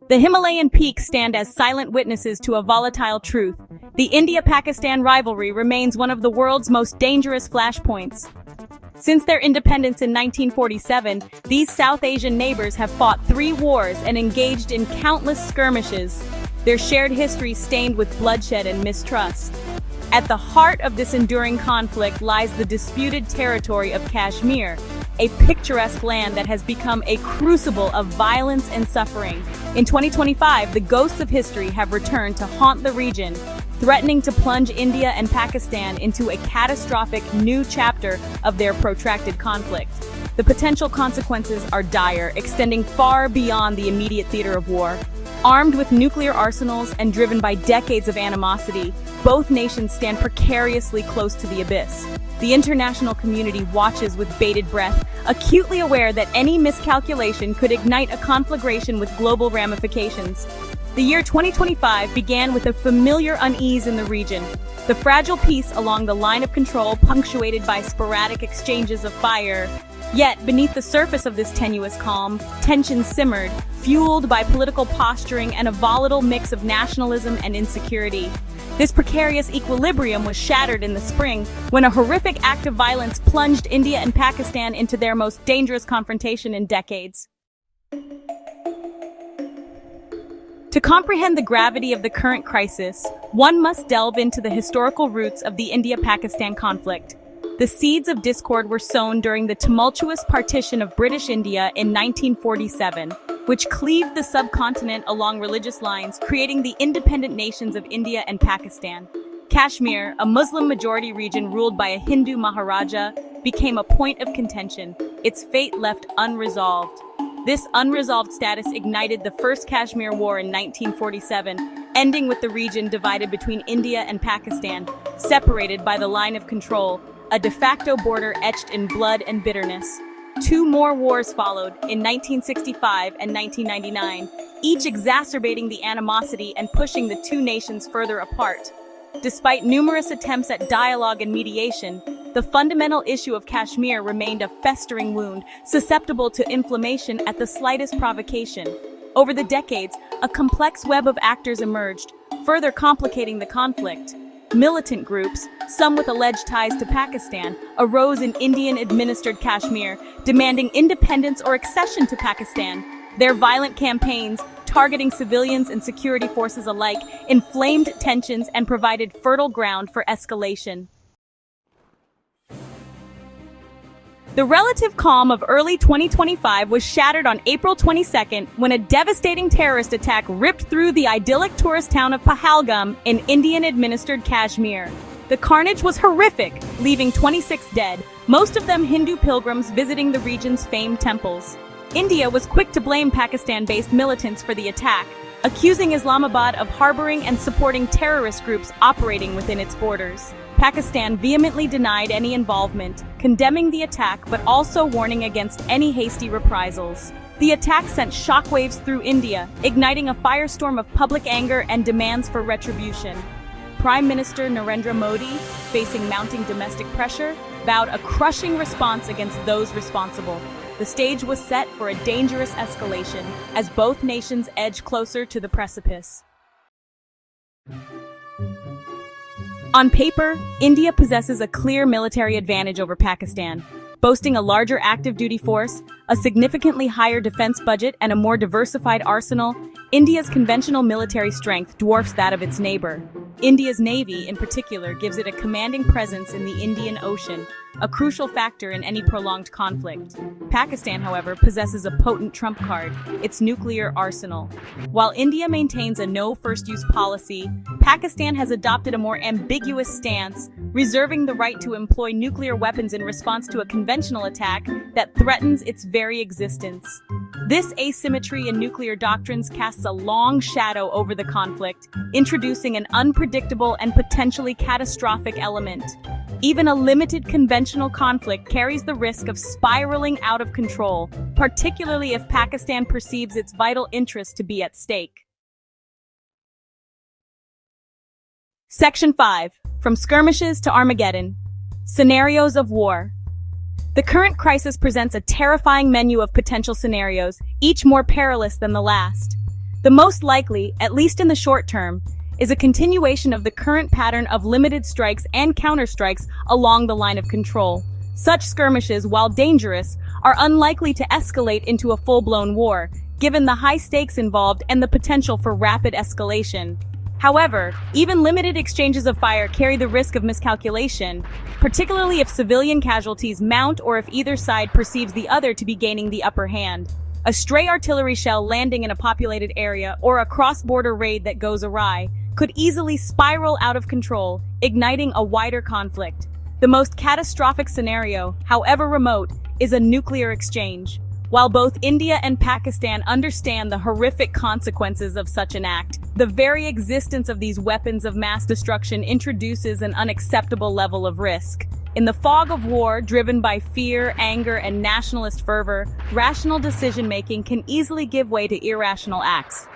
The Himalayan peaks stand as silent witnesses to a volatile truth. The India-Pakistan rivalry remains one of the world's most dangerous flashpoints. Since their independence in 1947, these South Asian neighbors have fought 3 wars and engaged in countless skirmishes, their shared history stained with bloodshed and mistrust. At the heart of this enduring conflict lies the disputed territory of Kashmir, a picturesque land that has become a crucible of violence and suffering. In 2025, the ghosts of history have returned to haunt the region, threatening to plunge India and Pakistan into a catastrophic new chapter of their protracted conflict. The potential consequences are dire, extending far beyond the immediate theater of war. Armed with nuclear arsenals and driven by decades of animosity, both nations stand precariously close to the abyss. The international community watches with bated breath, acutely aware that any miscalculation could ignite a conflagration with global ramifications. The year 2025 began with a familiar unease in the region. The fragile peace along the line of control punctuated by sporadic exchanges of fire. Yet, beneath the surface of this tenuous calm, tension simmered, fueled by political posturing and a volatile mix of nationalism and insecurity. This precarious equilibrium was shattered in the spring when a horrific act of violence plunged India and Pakistan into their most dangerous confrontation in decades. To comprehend the gravity of the current crisis, one must delve into the historical roots of the India-Pakistan conflict. The seeds of discord were sown during the tumultuous partition of British India in 1947, which cleaved the subcontinent along religious lines, creating the independent nations of India and Pakistan. Kashmir, a Muslim-majority region ruled by a Hindu Maharaja, became a point of contention, its fate left unresolved. This unresolved status ignited the First Kashmir War in 1947, ending with the region divided between India and Pakistan, separated by the line of control, a de facto border etched in blood and bitterness. 2 more wars followed, in 1965 and 1999, each exacerbating the animosity and pushing the 2 nations further apart. Despite numerous attempts at dialogue and mediation, the fundamental issue of Kashmir remained a festering wound, susceptible to inflammation at the slightest provocation. Over the decades, a complex web of actors emerged, further complicating the conflict. Militant groups, some with alleged ties to Pakistan, arose in Indian-administered Kashmir, demanding independence or accession to Pakistan. Their violent campaigns, targeting civilians and security forces alike, inflamed tensions and provided fertile ground for escalation. The relative calm of early 2025 was shattered on April 22nd when a devastating terrorist attack ripped through the idyllic tourist town of Pahalgam in Indian-administered Kashmir. The carnage was horrific, leaving 26 dead, most of them Hindu pilgrims visiting the region's famed temples. India was quick to blame Pakistan-based militants for the attack, accusing Islamabad of harboring and supporting terrorist groups operating within its borders. Pakistan vehemently denied any involvement, condemning the attack but also warning against any hasty reprisals. The attack sent shockwaves through India, igniting a firestorm of public anger and demands for retribution. Prime Minister Narendra Modi, facing mounting domestic pressure, vowed a crushing response against those responsible. The stage was set for a dangerous escalation as both nations edge closer to the precipice. On paper, India possesses a clear military advantage over Pakistan, boasting a larger active duty force, a significantly higher defense budget, and a more diversified arsenal. India's conventional military strength dwarfs that of its neighbor. India's Navy, in particular, gives it a commanding presence in the Indian Ocean, a crucial factor in any prolonged conflict. Pakistan, however, possesses a potent trump card, its nuclear arsenal. While India maintains a no-first-use policy, Pakistan has adopted a more ambiguous stance, reserving the right to employ nuclear weapons in response to a conventional attack that threatens its very existence. This asymmetry in nuclear doctrines casts a long shadow over the conflict, introducing an unpredictable and potentially catastrophic element. Even a limited conventional conflict carries the risk of spiraling out of control, particularly if Pakistan perceives its vital interests to be at stake. Section 5. From Skirmishes to Armageddon. Scenarios of War. The current crisis presents a terrifying menu of potential scenarios, each more perilous than the last. The most likely, at least in the short term, is a continuation of the current pattern of limited strikes and counterstrikes along the line of control. Such skirmishes, while dangerous, are unlikely to escalate into a full-blown war, given the high stakes involved and the potential for rapid escalation. However, even limited exchanges of fire carry the risk of miscalculation, particularly if civilian casualties mount or if either side perceives the other to be gaining the upper hand. A stray artillery shell landing in a populated area or a cross-border raid that goes awry could easily spiral out of control, igniting a wider conflict. The most catastrophic scenario, however remote, is a nuclear exchange. While both India and Pakistan understand the horrific consequences of such an act, the very existence of these weapons of mass destruction introduces an unacceptable level of risk. In the fog of war, driven by fear, anger, and nationalist fervor, rational decision-making can easily give way to irrational acts.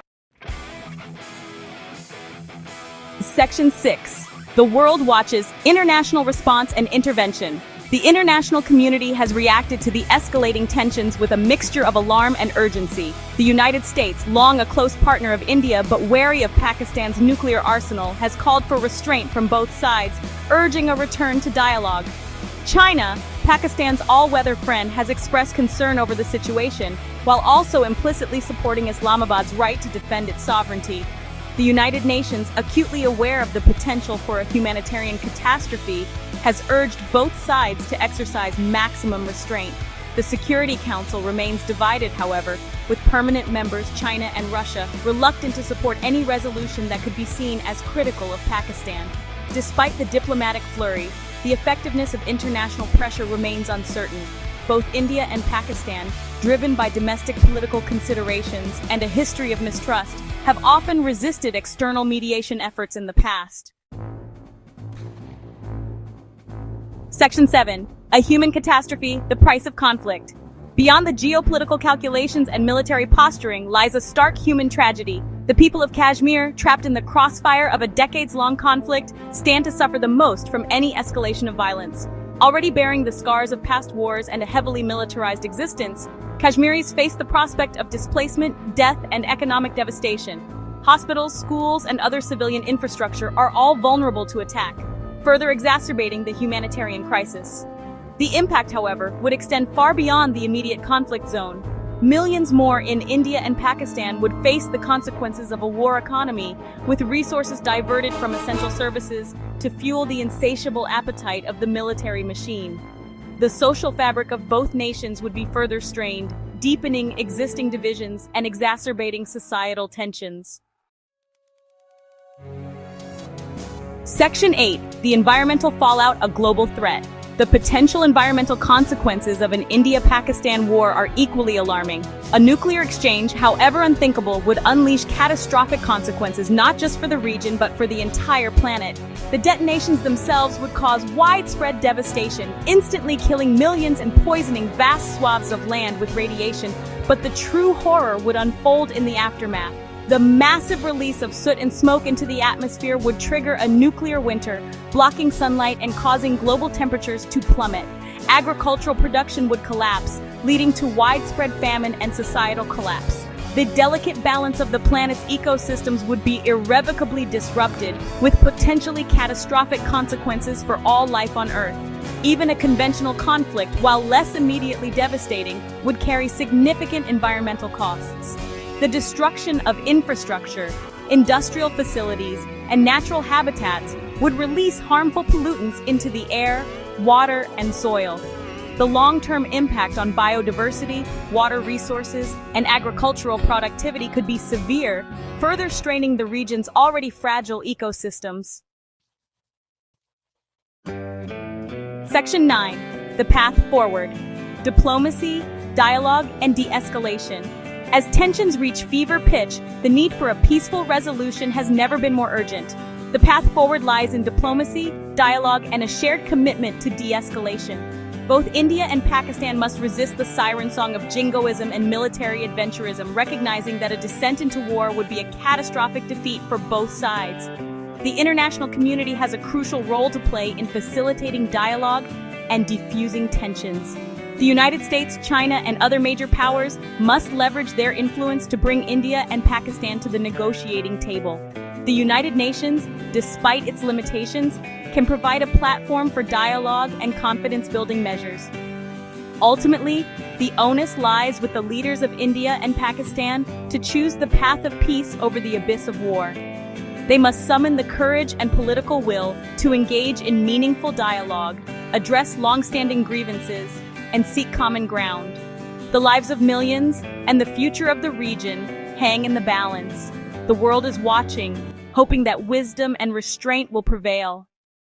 Section 6. The world watches, international response and intervention. The international community has reacted to the escalating tensions with a mixture of alarm and urgency. The United States, long a close partner of India but wary of Pakistan's nuclear arsenal, has called for restraint from both sides, urging a return to dialogue. China, Pakistan's all-weather friend, has expressed concern over the situation, while also implicitly supporting Islamabad's right to defend its sovereignty. The United Nations, acutely aware of the potential for a humanitarian catastrophe, has urged both sides to exercise maximum restraint. The Security Council remains divided, however, with permanent members China and Russia reluctant to support any resolution that could be seen as critical of Pakistan. Despite the diplomatic flurry, the effectiveness of international pressure remains uncertain. Both India and Pakistan, driven by domestic political considerations and a history of mistrust, have often resisted external mediation efforts in the past. Section 7. A human catastrophe, the price of conflict. Beyond the geopolitical calculations and military posturing lies a stark human tragedy. The people of Kashmir, trapped in the crossfire of a decades-long conflict, stand to suffer the most from any escalation of violence. Already bearing the scars of past wars and a heavily militarized existence, Kashmiris face the prospect of displacement, death, and economic devastation. Hospitals, schools, and other civilian infrastructure are all vulnerable to attack, further exacerbating the humanitarian crisis. The impact, however, would extend far beyond the immediate conflict zone. Millions more in India and Pakistan would face the consequences of a war economy, with resources diverted from essential services to fuel the insatiable appetite of the military machine. The social fabric of both nations would be further strained, deepening existing divisions and exacerbating societal tensions. Section 8. The environmental fallout, a global threat. The potential environmental consequences of an India-Pakistan war are equally alarming. A nuclear exchange, however unthinkable, would unleash catastrophic consequences not just for the region but for the entire planet. The detonations themselves would cause widespread devastation, instantly killing millions and poisoning vast swaths of land with radiation, but the true horror would unfold in the aftermath. The massive release of soot and smoke into the atmosphere would trigger a nuclear winter, blocking sunlight and causing global temperatures to plummet. Agricultural production would collapse, leading to widespread famine and societal collapse. The delicate balance of the planet's ecosystems would be irrevocably disrupted, with potentially catastrophic consequences for all life on Earth. Even a conventional conflict, while less immediately devastating, would carry significant environmental costs. The destruction of infrastructure, industrial facilities, and natural habitats would release harmful pollutants into the air, water, and soil. The long-term impact on biodiversity, water resources, and agricultural productivity could be severe, further straining the region's already fragile ecosystems. Section 9. The path forward. Diplomacy, dialogue, and de-escalation. As tensions reach fever pitch, the need for a peaceful resolution has never been more urgent. The path forward lies in diplomacy, dialogue, and a shared commitment to de-escalation. Both India and Pakistan must resist the siren song of jingoism and military adventurism, recognizing that a descent into war would be a catastrophic defeat for both sides. The international community has a crucial role to play in facilitating dialogue and defusing tensions. The United States, China, and other major powers must leverage their influence to bring India and Pakistan to the negotiating table. The United Nations, despite its limitations, can provide a platform for dialogue and confidence-building measures. Ultimately, the onus lies with the leaders of India and Pakistan to choose the path of peace over the abyss of war. They must summon the courage and political will to engage in meaningful dialogue, address long-standing grievances, and seek common ground. The lives of millions and the future of the region hang in the balance. The world is watching, hoping that wisdom and restraint will prevail.